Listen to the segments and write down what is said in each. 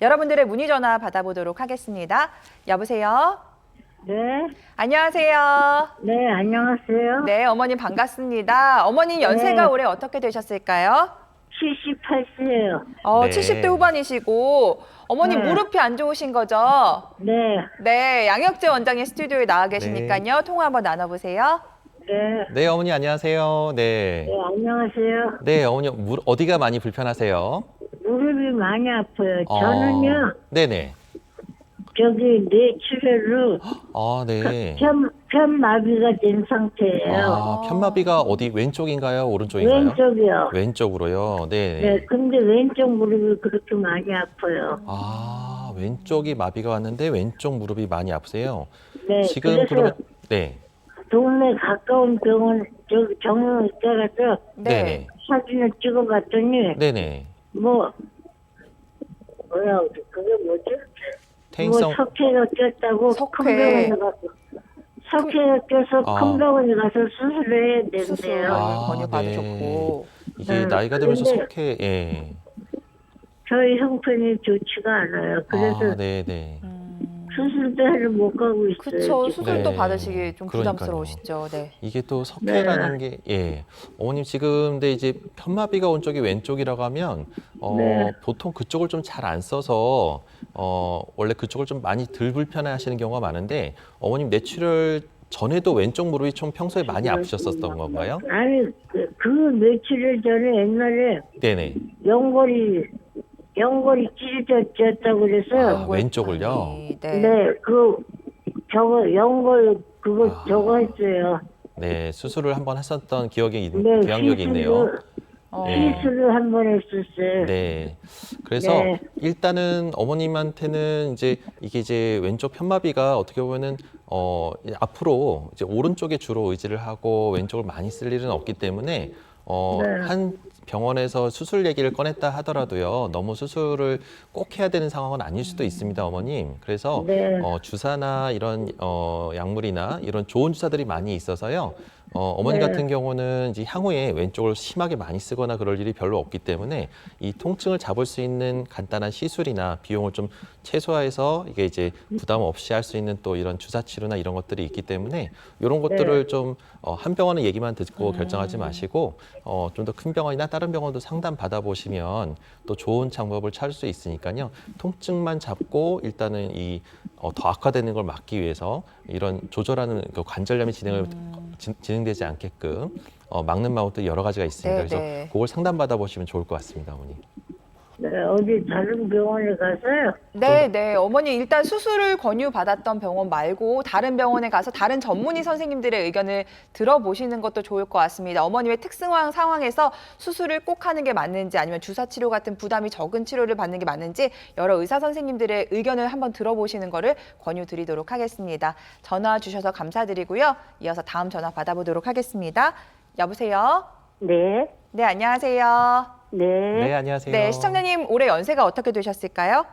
여러분들의 문의 전화 받아보도록 하겠습니다. 여보세요? 네, 안녕하세요. 네, 안녕하세요. 네, 어머님 반갑습니다. 어머님 연세가 네. 올해 어떻게 되셨을까요? 78세예요. 70대 후반이시고 어머님 네. 무릎이 안 좋으신 거죠? 네, 네, 양혁재 원장이 스튜디오에 나와 계시니까요. 통화 한번 나눠보세요. 네, 네, 어머니 안녕하세요. 네. 네, 안녕하세요. 네, 어머니 어디가 많이 불편하세요? 무릎이 많이 아파요. 저는요, 네네. 저기 뇌출혈로 아, 네. 편마비가 된 상태예요. 아, 편마비가 어디 왼쪽인가요? 오른쪽인가요? 왼쪽이요. 왼쪽으로요. 네. 네, 근데 왼쪽 무릎이 그렇게 많이 아파요. 아, 왼쪽이 마비가 왔는데 왼쪽 무릎이 많이 아프세요. 네, 지금 그래서 그러면 네. 동네 가까운 병원, 저기 정형외과 가서 네. 네네. 사진을 찍어봤더니, 네네. 뭐야, 그게 뭐지? 퇴행성 뭐 석회가 꼈다고 석회. 큰 병원에 가서 석회가 껴서 아. 큰 병원에 가서 수술을 해야 수술 된대요. 아, 권유 받으셨고. 이게 나이가 들면서 그런데 석회 예. 저희 형편이 좋지가 않아요. 그래서 아, 네네. 수술대를 못 가고 있어요. 그쵸, 지금. 수술도 네. 받으시기 좀 그러니까요. 부담스러우시죠. 네. 이게 또 석회라는 게, 예. 어머님 지금, 근데 이제 편마비가 온 쪽이 왼쪽이라고 하면, 네. 보통 그쪽을 좀 잘 안 써서, 원래 그쪽을 좀 많이 덜 불편해 하시는 경우가 많은데, 어머님 뇌출혈 전에도 왼쪽 무릎이 좀 평소에 많이 아프셨었던 건가요? 아니 그 며칠 전에 옛날에 네네. 연골이 찢어졌다고 그래서 아, 왼쪽을요? 네. 네, 저거 연골 그거 아. 저거 했어요. 네, 수술을 한번 했었던 기억이, 네, 기억력이 있네요. 네. 시술을 한 번 했었어요. 네. 그래서 네. 일단은 어머님한테는 이제 이게 이제 왼쪽 편마비가 어떻게 보면은 이제 앞으로 이제 오른쪽에 주로 의지를 하고 왼쪽을 많이 쓸 일은 없기 때문에 네. 한 병원에서 수술 얘기를 꺼냈다 하더라도요. 너무 수술을 꼭 해야 되는 상황은 아닐 수도 있습니다, 어머님. 그래서 네. 주사나 이런 약물이나 이런 좋은 주사들이 많이 있어서요. 어머니 네. 같은 경우는 이제 향후에 왼쪽을 심하게 많이 쓰거나 그럴 일이 별로 없기 때문에 이 통증을 잡을 수 있는 간단한 시술이나 비용을 좀 최소화해서 이게 이제 부담 없이 할 수 있는 또 이런 주사 치료나 이런 것들이 있기 때문에 이런 것들을 좀 한 병원의 얘기만 듣고 결정하지 마시고 좀 더 큰 병원이나 다른 병원도 상담 받아보시면 또 좋은 방법을 찾을 수 있으니까요. 통증만 잡고 일단은 이 더 악화되는 걸 막기 위해서 이런 조절하는 그 관절염이 진행되지 않게끔 막는 방법도 여러 가지가 있습니다. 네, 그래서 네. 그걸 상담 받아보시면 좋을 것 같습니다, 어머니. 네, 어디 다른 병원에 가서요. 네, 네. 어머니 일단 수술을 권유받았던 병원 말고 다른 병원에 가서 다른 전문의 선생님들의 의견을 들어보시는 것도 좋을 것 같습니다. 어머님의 특수한 상황에서 수술을 꼭 하는 게 맞는지 아니면 주사 치료 같은 부담이 적은 치료를 받는 게 맞는지 여러 의사 선생님들의 의견을 한번 들어보시는 거를 권유드리도록 하겠습니다. 전화 주셔서 감사드리고요. 이어서 다음 전화 받아보도록 하겠습니다. 여보세요? 네, 네, 안녕하세요. 네, 네, 안녕하세요. 네, 시청자님 올해 연세가 어떻게 되셨을까요?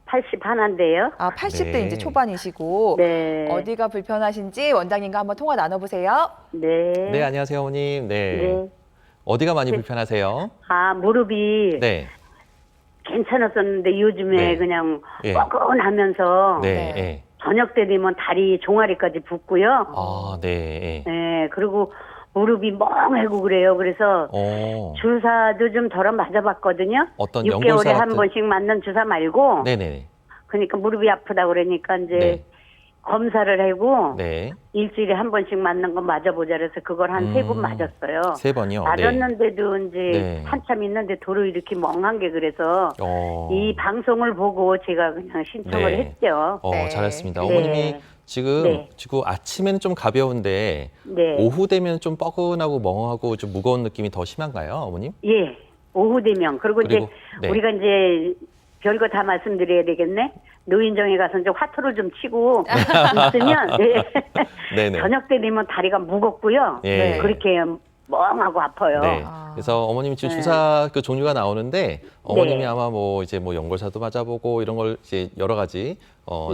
80 하나인데요. 아, 80대 네. 이제 초반이시고 네, 어디가 불편하신지 원장님과 한번 통화 나눠보세요. 네, 네, 안녕하세요, 어머님. 네. 네. 어디가 많이 불편하세요? 아, 무릎이 네. 괜찮았었는데 요즘에 네. 그냥 예. 뻐근하면서 네. 네. 예. 저녁 때 되면 다리 종아리까지 붓고요. 아, 네. 예. 네, 그리고 무릎이 멍하고 그래요. 그래서 주사도 좀 덜어 맞아봤거든요. 어떤 6개월에 연골사 한 같은- 번씩 맞는 주사 말고. 네네. 그러니까 무릎이 아프다 그러니까 이제 네. 검사를 하고 네. 일주일에 한 번씩 맞는 거 맞아보자 그래서 그걸 한 3번 맞았어요. 3번이요? 맞았는데도 이제 네. 한참 있는데 도로 이렇게 멍한 게 그래서 이 방송을 보고 제가 그냥 신청을 네. 했죠. 네. 잘했습니다. 네. 어머님이 지금 네. 아침에는 좀 가벼운데 네. 오후 되면 좀 뻐근하고 멍하고 좀 무거운 느낌이 더 심한가요, 어머님? 예. 오후 되면 그리고 그리고, 이제 네. 우리가 이제 별거 다 말씀드려야 되겠네. 노인정에 가서 이제 화투를 좀 치고 있으면 네. 네네. 저녁 때 되면 다리가 무겁고요. 예. 그렇게 멍하고 아파요. 네. 아. 그래서 어머님이 지금 네. 주사 그 종류가 나오는데 어머님이 네. 아마 뭐 이제 뭐 연골사도 맞아보고 이런 걸 이제 여러 가지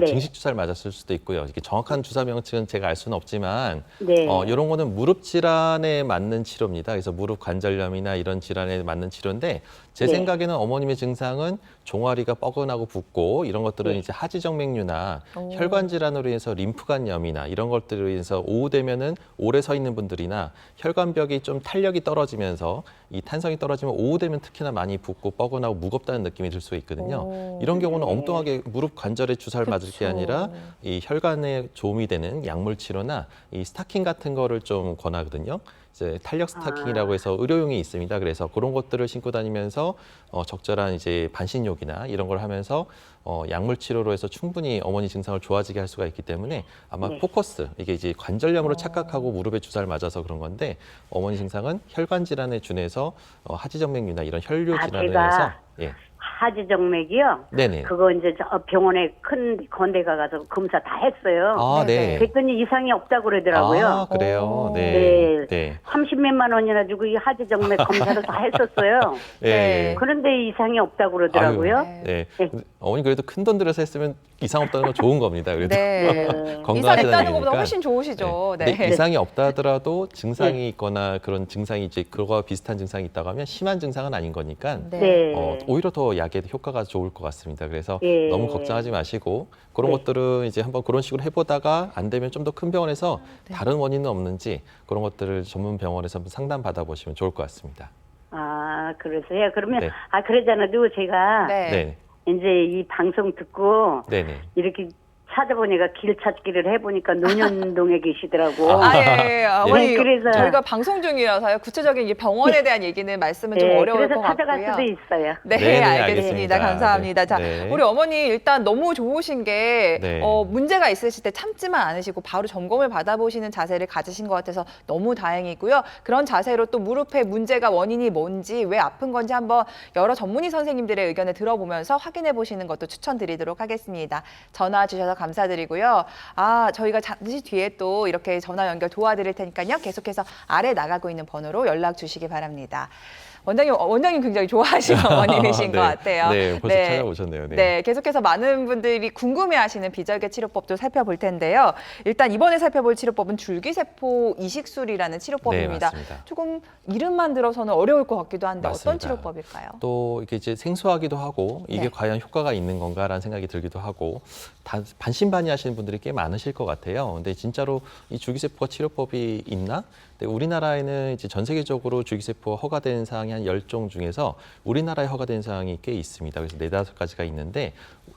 네. 증식 주사를 맞았을 수도 있고요. 이게 정확한 주사 명칭은 제가 알 수는 없지만 네. 이런 거는 무릎 질환에 맞는 치료입니다. 그래서 무릎 관절염이나 이런 질환에 맞는 치료인데 제 네. 생각에는 어머님의 증상은 종아리가 뻐근하고 붓고 이런 것들은 네. 이제 하지정맥류나 오. 혈관 질환으로 인해서 림프관염이나 이런 것들로 인해서 오후 되면은 오래 서 있는 분들이나 혈관벽이 좀 탄력이 떨어지면서 이 탄성이 떨어지면 오후 되면 특히나 많이 붓고 뻐근하고 무겁다는 느낌이 들 수가 있거든요. 오. 이런 경우는 네. 엉뚱하게 무릎 관절에 주사를 맞을 게 그쵸. 아니라 이 혈관에 도움이 되는 약물 치료나 이 스타킹 같은 거를 좀 권하거든요. 이제 탄력 스타킹이라고 해서 의료용이 있습니다. 그래서 그런 것들을 신고 다니면서 적절한 이제 반신욕이나 이런 걸 하면서 약물 치료로 해서 충분히 어머니 증상을 좋아지게 할 수가 있기 때문에 아마 네. 포커스 이게 이제 관절염으로 착각하고 무릎에 주사를 맞아서 그런 건데 어머니 증상은 혈관 질환에 준해서 하지정맥류나 이런 혈류 아, 질환에 제가 의해서 예. 하지정맥이요. 네네. 그거 이제 저 병원에 큰 건대가 가서 검사 다 했어요. 아, 네, 네. 네. 그랬더니 이상이 없다고 그러더라고요. 아, 그래요. 오. 네. 네. 네. 30몇만 원이나 주고 이 하지정맥 검사를 다 했었어요. 예, 네. 예. 그런데 이상이 없다고 그러더라고요. 아유, 네. 네. 어머니 그래도 큰 돈 들여서 했으면 이상 없다는 건 좋은 겁니다. 그래도 네. 건강하시다는 이상 있다는 얘기니까. 것보다 훨씬 좋으시죠. 네. 근데 이상이 없다 하더라도 증상이 있거나 그런 증상이 이제 그거와 비슷한 증상이 있다고 하면 심한 증상은 아닌 거니까 네. 네. 오히려 더 약에 효과가 좋을 것 같습니다. 그래서 예. 너무 걱정하지 마시고 그런 네. 것들은 이제 한번 그런 식으로 해보다가 안 되면 좀 더 큰 병원에서 다른 원인은 없는지 그런 것들을 전문 병원에서 한번 상담 받아보시면 좋을 것 같습니다. 아, 그러세요. 그러면 네. 그러잖아도 제가 네. 네, 이제 이 방송 듣고 네, 네. 이렇게 찾아보니까 길 찾기를 해보니까 논현동에 계시더라고. 아, 예, 예. 어머니, 네, 그래서- 저희가 방송 중이라서요. 구체적인 이 병원에 대한 얘기는 말씀은 좀 어려울 그래서 것 찾아갈 같고요. 수도 있어요. 네, 네, 네, 알겠습니다. 알겠습니다. 감사합니다. 네. 자, 네. 우리 어머니 일단 너무 좋으신 게 네. 문제가 있으실 때 참지만 않으시고 바로 점검을 받아보시는 자세를 가지신 것 같아서 너무 다행이고요. 그런 자세로 또 무릎의 문제가 원인이 뭔지 왜 아픈 건지 한번 여러 전문의 선생님들의 의견을 들어보면서 확인해 보시는 것도 추천드리도록 하겠습니다. 전화 주셔서 감사드리고요. 저희가 잠시 뒤에 또 이렇게 전화 연결 도와드릴 테니까요. 계속해서 아래 나가고 있는 번호로 연락 주시기 바랍니다. 원장님 굉장히 좋아하시는 어머님이신 네. 것 같아요. 네, 벌써 찾아오셨네요. 네. 네, 계속해서 많은 분들이 궁금해하시는 비절개 치료법도 살펴볼 텐데요. 일단 이번에 살펴볼 치료법은 줄기세포 이식술이라는 치료법입니다. 네, 맞습니다. 조금 이름만 들어서는 어려울 것 같기도 한데 어떤 맞습니다. 치료법일까요? 또 이게 이제 생소하기도 하고 이게 네. 과연 효과가 있는 건가라는 생각이 들기도 하고 반신반의하시는 분들이 꽤 많으실 것 같아요. 근데 진짜로 이 줄기세포 치료법이 있나? 근데 우리나라에는 이제 전 세계적으로 줄기세포 허가된 사항이 한 10종 중에서 우리나라에 허가된 사항이 꽤 있습니다. 그래서 4-5가지가 있는데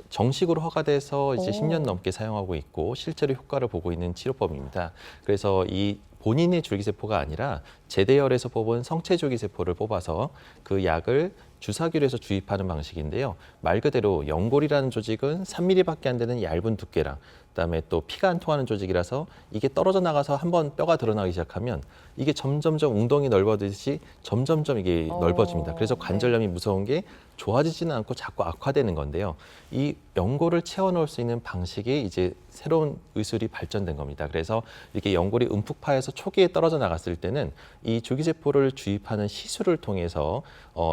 정식으로 허가돼서 이제 오. 10년 넘게 사용하고 있고 실제로 효과를 보고 있는 치료법입니다. 그래서 이 본인의 줄기세포가 아니라 제대열에서 뽑은 성체 줄기세포를 뽑아서 그 약을 주사기로 해서 주입하는 방식인데요. 말 그대로 연골이라는 조직은 3mm밖에 안 되는 얇은 두께랑 그다음에 또 피가 안 통하는 조직이라서 이게 떨어져 나가서 한번 뼈가 드러나기 시작하면 이게 점점점 웅덩이 넓어지듯이 점점점 이게 넓어집니다. 그래서 관절염이 무서운 게 좋아지지는 않고 자꾸 악화되는 건데요. 이 연골을 채워 넣을 수 있는 방식이 이제 새로운 의술이 발전된 겁니다. 그래서 이렇게 연골이 움푹 파여서 초기에 떨어져 나갔을 때는 이 줄기세포를 주입하는 시술을 통해서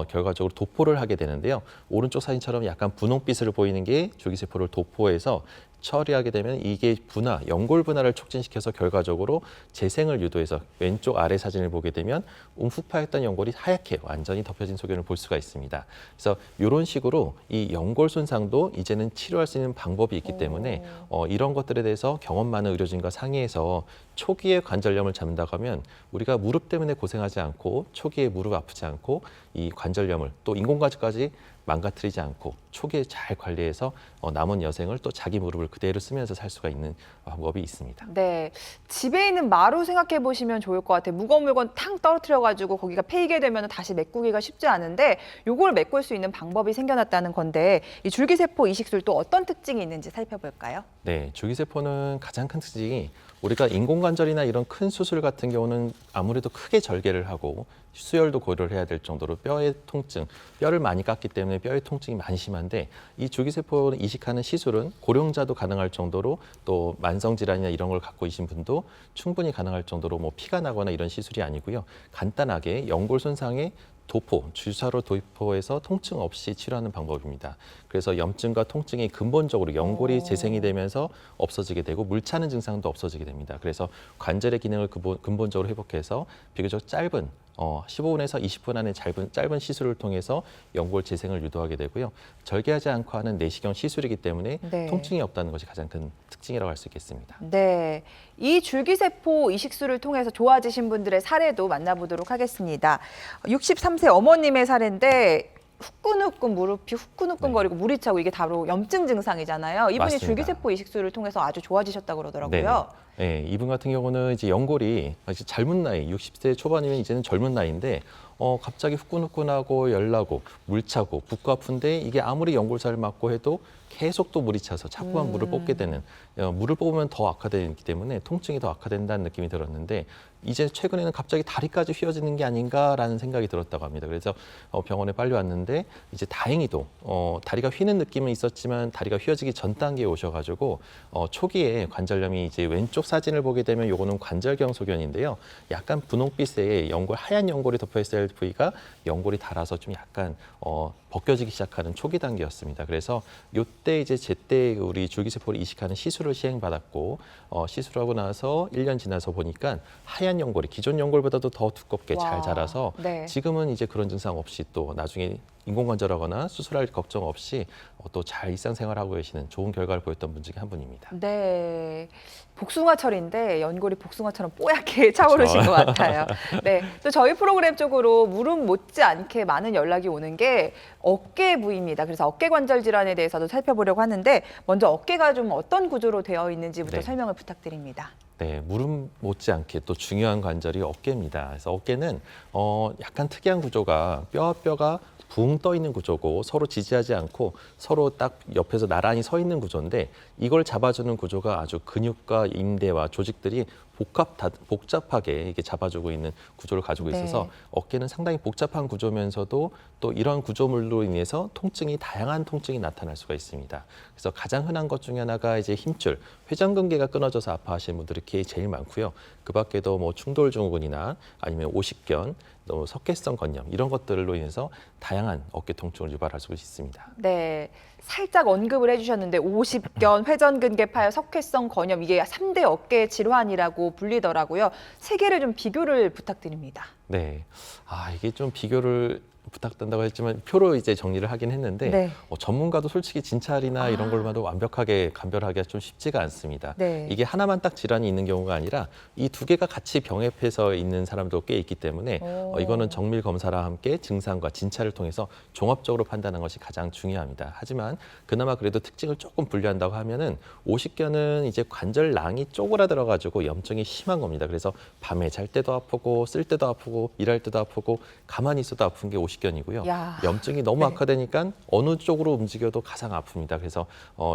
결과적으로 도포를 하게 되는데요. 오른쪽 사진처럼 약간 분홍빛을 보이는 게 줄기세포를 도포해서 처리하게 되면 이게 분화, 연골 분화를 촉진시켜서 결과적으로 재생을 유도해서 왼쪽 아래 사진을 보게 되면 움푹 파였던 연골이 하얗게 완전히 덮여진 소견을 볼 수가 있습니다. 그래서 이런 식으로 이 연골 손상도 이제는 치료할 수 있는 방법이 있기 때문에 이런 것들에 대해서 경험 많은 의료진과 상의해서 초기에 관절염을 잡는다고 하면 우리가 무릎 때문에 고생하지 않고 초기에 무릎 아프지 않고 이 관절염을 또 인공관절까지 망가뜨리지 않고 초기에 잘 관리해서 남은 여생을 또 자기 무릎을 그대로 쓰면서 살 수가 있는 방법이 있습니다. 네, 집에 있는 마루 생각해 보시면 좋을 것 같아요. 무거운 물건 탕 떨어뜨려가지고 거기가 패이게 되면 다시 메꾸기가 쉽지 않은데 요걸 메꿀 수 있는 방법이 생겨났다는 건데 이 줄기세포 이식술 또 어떤 특징이 있는지 살펴볼까요? 네, 줄기세포는 가장 큰 특징이 우리가 인공관절이나 이런 큰 수술 같은 경우는 아무래도 크게 절개를 하고 수혈도 고려를 해야 될 정도로 뼈의 통증, 뼈를 많이 깎기 때문에 뼈의 통증이 많이 심한데 이 줄기세포를 이식하는 시술은 고령자도 가능할 정도로 또 만성질환이나 이런 걸 갖고 계신 분도 충분히 가능할 정도로 뭐 피가 나거나 이런 시술이 아니고요. 간단하게 연골 손상에 도포, 주사로 도포해서 통증 없이 치료하는 방법입니다. 그래서 염증과 통증이 근본적으로 연골이 재생이 되면서 없어지게 되고 물 차는 증상도 없어지게 됩니다. 그래서 관절의 기능을 근본적으로 회복해서 비교적 짧은 15분에서 20분 안에 짧은 시술을 통해서 연골 재생을 유도하게 되고요. 절개하지 않고 하는 내시경 시술이기 때문에 네. 통증이 없다는 것이 가장 큰 특징이라고 할 수 있겠습니다. 네, 이 줄기세포 이식술을 통해서 좋아지신 분들의 사례도 만나보도록 하겠습니다. 63세 어머님의 사례인데 후끈후끈 무릎이 후끈후끈거리고 물이 차고 이게 바로 염증 증상이잖아요. 이분이 맞습니다. 줄기세포 이식술을 통해서 아주 좋아지셨다고 그러더라고요. 네, 이분 같은 경우는 이제 연골이 아직 젊은 나이, 60대 초반이면 이제는 젊은 나이인데 갑자기 후끈후끈하고 열나고 물차고 붓고 아픈데 이게 아무리 연골살을 맞고 해도 계속 또 물이 차서 자꾸만 물을 뽑게 되는 물을 뽑으면 더 악화되기 때문에 통증이 더 악화된다는 느낌이 들었는데 이제 최근에는 갑자기 다리까지 휘어지는 게 아닌가라는 생각이 들었다고 합니다. 그래서 병원에 빨리 왔는데 이제 다행히도 다리가 휘는 느낌은 있었지만 다리가 휘어지기 전 단계에 오셔가지고 초기에 관절염이 이제 왼쪽 사진을 보게 되면 요거는 관절경 소견인데요. 약간 분홍빛의 연골, 하얀 연골이 덮여 있어야 할 부위가 연골이 닳아서 좀 약간 벗겨지기 시작하는 초기 단계였습니다. 그래서 요때 이제 제때 우리 줄기세포를 이식하는 시술을 시행받았고 시술하고 나서 1년 지나서 보니까 하얀 연골이 기존 연골보다도 더 두껍게 와, 잘 자라서 네. 지금은 이제 그런 증상 없이 또 나중에 인공관절하거나 수술할 걱정 없이 또 잘 일상생활하고 계시는 좋은 결과를 보였던 분 중에 한 분입니다. 네, 복숭아철인데 연골이 복숭아처럼 뽀얗게 차오르신 것 같아요. 네, 또 저희 프로그램 쪽으로 무릎 못지않게 많은 연락이 오는 게 어깨 부위입니다. 그래서 어깨 관절 질환에 대해서도 살펴보려고 하는데 먼저 어깨가 좀 어떤 구조로 되어 있는지부터 네. 설명을 부탁드립니다. 네, 무릎 못지않게 또 중요한 관절이 어깨입니다. 그래서 어깨는 약간 특이한 구조가 뼈가 붕 떠 있는 구조고 서로 지지하지 않고 서로 딱 옆에서 나란히 서 있는 구조인데 이걸 잡아주는 구조가 아주 근육과 인대와 조직들이 복잡하게 이게 잡아주고 있는 구조를 가지고 있어서 네. 어깨는 상당히 복잡한 구조면서도 또 이런 구조물로 인해서 다양한 통증이 나타날 수가 있습니다. 그래서 가장 흔한 것 중에 하나가 이제 힘줄, 회전근개가 끊어져서 아파하시는 분들이 제일 많고요. 그 밖에도 뭐 충돌증후군이나 아니면 오십견, 또 석회성 건염 이런 것들로 인해서 다양한 어깨 통증을 유발할 수 있습니다. 네, 살짝 언급을 해주셨는데 오십견, 회전근개파열, 석회성 건염 이게 3대 어깨 질환이라고 불리더라고요. 세 개를 좀 비교를 부탁드립니다. 네, 이게 좀 비교를 부탁된다고 했지만 표로 이제 정리를 하긴 했는데 네. 전문가도 솔직히 진찰이나 이런 걸로만도 완벽하게 감별하기가 좀 쉽지가 않습니다. 네. 이게 하나만 딱 질환이 있는 경우가 아니라 이 두 개가 같이 병합해서 있는 사람도 꽤 있기 때문에 이거는 정밀 검사랑 함께 증상과 진찰을 통해서 종합적으로 판단하는 것이 가장 중요합니다. 하지만 그나마 그래도 특징을 조금 분류한다고 하면은 오십견은 이제 관절낭이 쪼그라들어 가지고 염증이 심한 겁니다. 그래서 밤에 잘 때도 아프고 쓸 때도 아프고 일할 때도 아프고 가만히 있어도 아픈 게 오십견이고요. 야. 염증이 너무 네. 악화되니까 어느 쪽으로 움직여도 가장 아픕니다. 그래서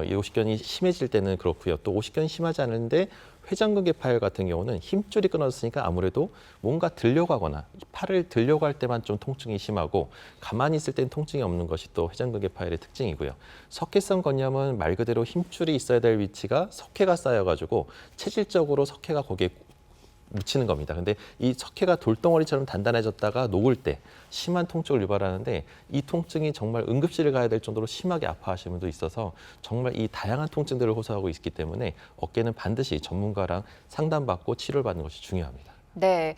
이 오십견이 심해질 때는 그렇고요. 또 오십견이 심하지 않은데 회전근개 파열 같은 경우는 힘줄이 끊어졌으니까 아무래도 뭔가 들려고 하거나 팔을 들려고 할 때만 좀 통증이 심하고 가만히 있을 땐 통증이 없는 것이 또 회전근개 파열의 특징이고요. 석회성 건염은 말 그대로 힘줄이 있어야 될 위치가 석회가 쌓여가지고 체질적으로 석회가 거기에 묻히는 겁니다. 근데 이 석회가 돌덩어리처럼 단단해졌다가 녹을 때 심한 통증을 유발하는데 이 통증이 정말 응급실을 가야 될 정도로 심하게 아파하시는 분도 있어서 정말 이 다양한 통증들을 호소하고 있기 때문에 어깨는 반드시 전문가랑 상담받고 치료를 받는 것이 중요합니다. 네,